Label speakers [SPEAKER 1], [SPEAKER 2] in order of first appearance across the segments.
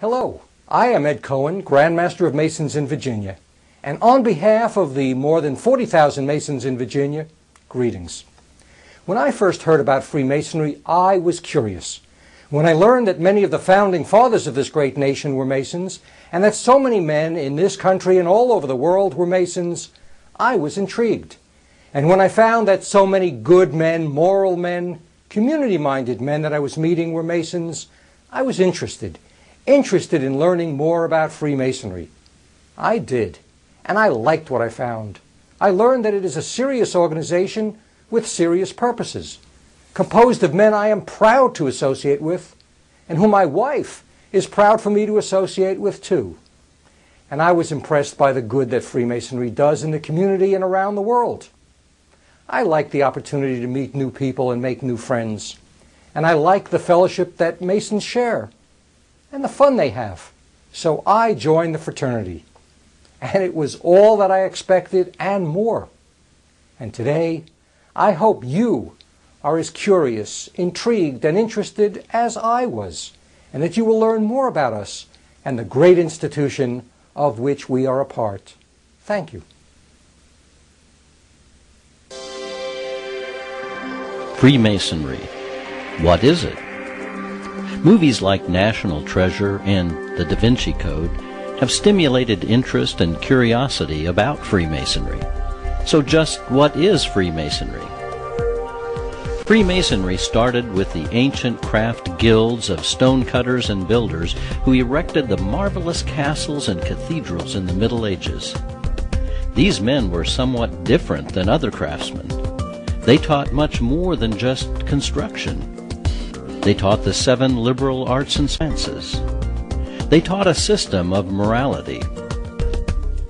[SPEAKER 1] Hello, I am Ed Cohen, Grand Master of Masons in Virginia, and on behalf of the more than 40,000 Masons in Virginia, greetings. When I first heard about Freemasonry, I was curious. When I learned that many of the founding fathers of this great nation were Masons, and that so many men in this country and all over the world were Masons, I was intrigued. And when I found that so many good men, moral men, community-minded men that I was meeting were Masons, I was interested in learning more about Freemasonry. I did, and I liked what I found. I learned that it is a serious organization with serious purposes, composed of men I am proud to associate with, and whom my wife is proud for me to associate with too. And I was impressed by the good that Freemasonry does in the community and around the world. I like the opportunity to meet new people and make new friends, and I like the fellowship that Masons share and the fun they have. So I joined the fraternity, and it was all that I expected and more. And today, I hope you are as curious, intrigued, and interested as I was, and that you will learn more about us and the great institution of which we are a part. Thank you.
[SPEAKER 2] Freemasonry. What is it? Movies like National Treasure and The Da Vinci Code have stimulated interest and curiosity about Freemasonry. So just what is Freemasonry? Freemasonry started with the ancient craft guilds of stonecutters and builders who erected the marvelous castles and cathedrals in the Middle Ages. These men were somewhat different than other craftsmen. They taught much more than just construction. They taught the 7 liberal arts and sciences. They taught a system of morality.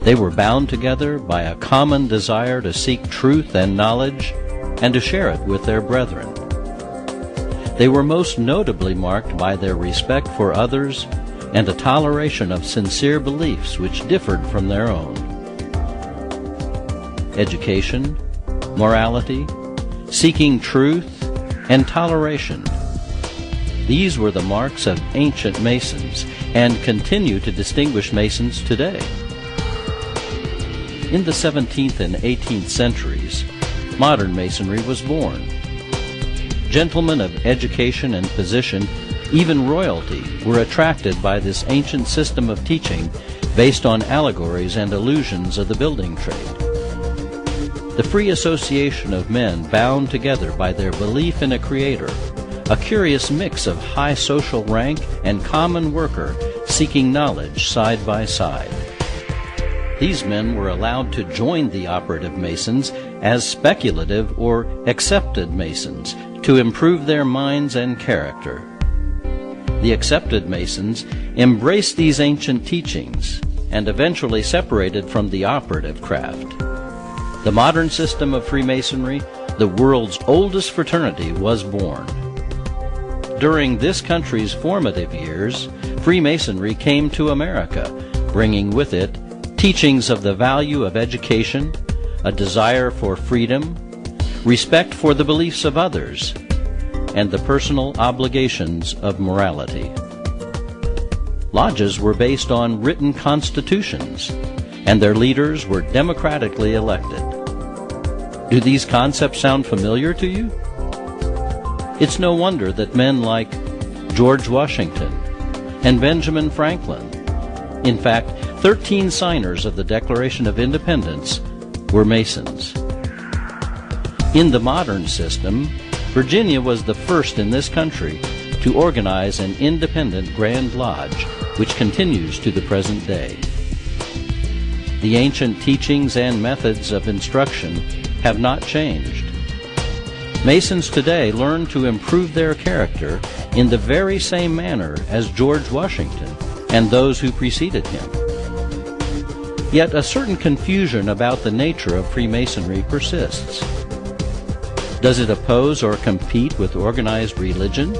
[SPEAKER 2] They were bound together by a common desire to seek truth and knowledge and to share it with their brethren. They were most notably marked by their respect for others and a toleration of sincere beliefs which differed from their own. Education, morality, seeking truth, and toleration. These were the marks of ancient Masons and continue to distinguish Masons today. In the 17th and 18th centuries, modern Masonry was born. Gentlemen of education and position, even royalty, were attracted by this ancient system of teaching based on allegories and allusions of the building trade. The free association of men bound together by their belief in a creator, a curious mix of high social rank and common worker seeking knowledge side by side. These men were allowed to join the operative Masons as speculative or accepted Masons to improve their minds and character. The accepted Masons embraced these ancient teachings and eventually separated from the operative craft. The modern system of Freemasonry, the world's oldest fraternity, was born. During this country's formative years, Freemasonry came to America, bringing with it teachings of the value of education, a desire for freedom, respect for the beliefs of others, and the personal obligations of morality. Lodges were based on written constitutions, and their leaders were democratically elected. Do these concepts sound familiar to you? It's no wonder that men like George Washington and Benjamin Franklin, in fact, 13 signers of the Declaration of Independence, were Masons. In the modern system, Virginia was the first in this country to organize an independent Grand Lodge, which continues to the present day. The ancient teachings and methods of instruction have not changed. Masons today learn to improve their character in the very same manner as George Washington and those who preceded him. Yet a certain confusion about the nature of Freemasonry persists. Does it oppose or compete with organized religion?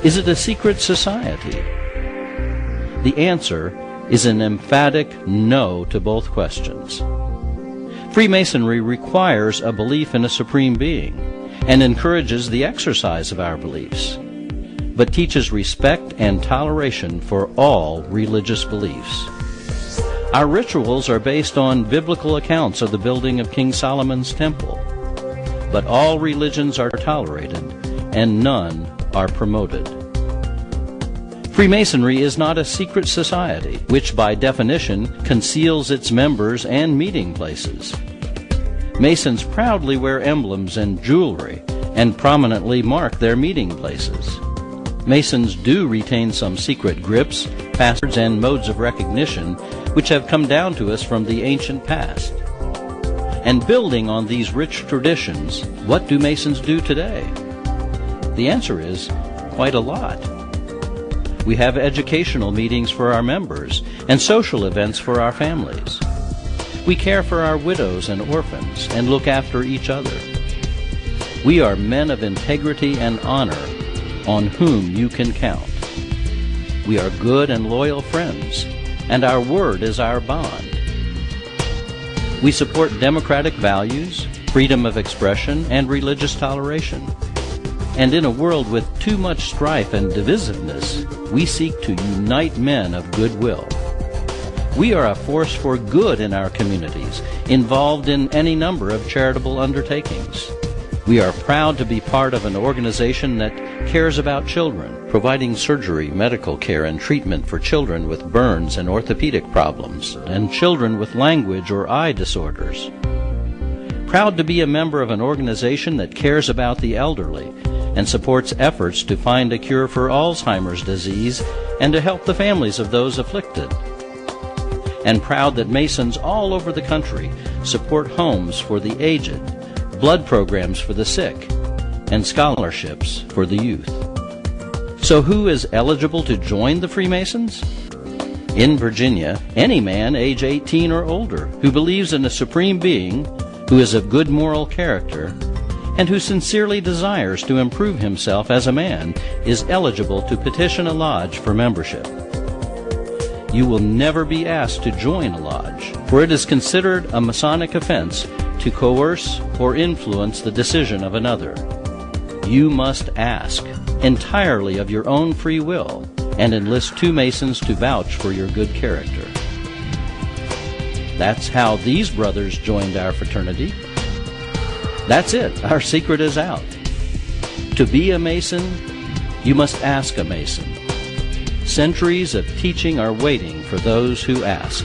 [SPEAKER 2] Is it a secret society? The answer is an emphatic no to both questions. Freemasonry requires a belief in a supreme being and encourages the exercise of our beliefs. but teaches respect and toleration for all religious beliefs. Our rituals are based on biblical accounts of the building of King Solomon's temple, but all religions are tolerated and none are promoted. Freemasonry is not a secret society, which by definition conceals its members and meeting places. Masons proudly wear emblems and jewelry and prominently mark their meeting places. Masons do retain some secret grips, passwords, and modes of recognition which have come down to us from the ancient past. And building on these rich traditions, what do Masons do today? The answer is quite a lot. We have educational meetings for our members and social events for our families. We care for our widows and orphans and look after each other. We are men of integrity and honor on whom you can count. We are good and loyal friends, and our word is our bond. We support democratic values, freedom of expression, and religious toleration. And in a world with too much strife and divisiveness, we seek to unite men of goodwill. We are a force for good in our communities, involved in any number of charitable undertakings. We are proud to be part of an organization that cares about children, providing surgery, medical care, and treatment for children with burns and orthopedic problems, and children with language or eye disorders. Proud to be a member of an organization that cares about the elderly and supports efforts to find a cure for Alzheimer's disease and to help the families of those afflicted. And proud that Masons all over the country support homes for the aged, blood programs for the sick, and scholarships for the youth. So who is eligible to join the Freemasons? In Virginia, any man age 18 or older who believes in a supreme being, who is of good moral character, and who sincerely desires to improve himself as a man is eligible to petition a lodge for membership. You will never be asked to join a lodge, for it is considered a Masonic offense to coerce or influence the decision of another. You must ask, entirely of your own free will, and enlist 2 Masons to vouch for your good character. That's how these brothers joined our fraternity. That's it. Our secret is out. To be a Mason, you must ask a Mason. Centuries of teaching are waiting for those who ask.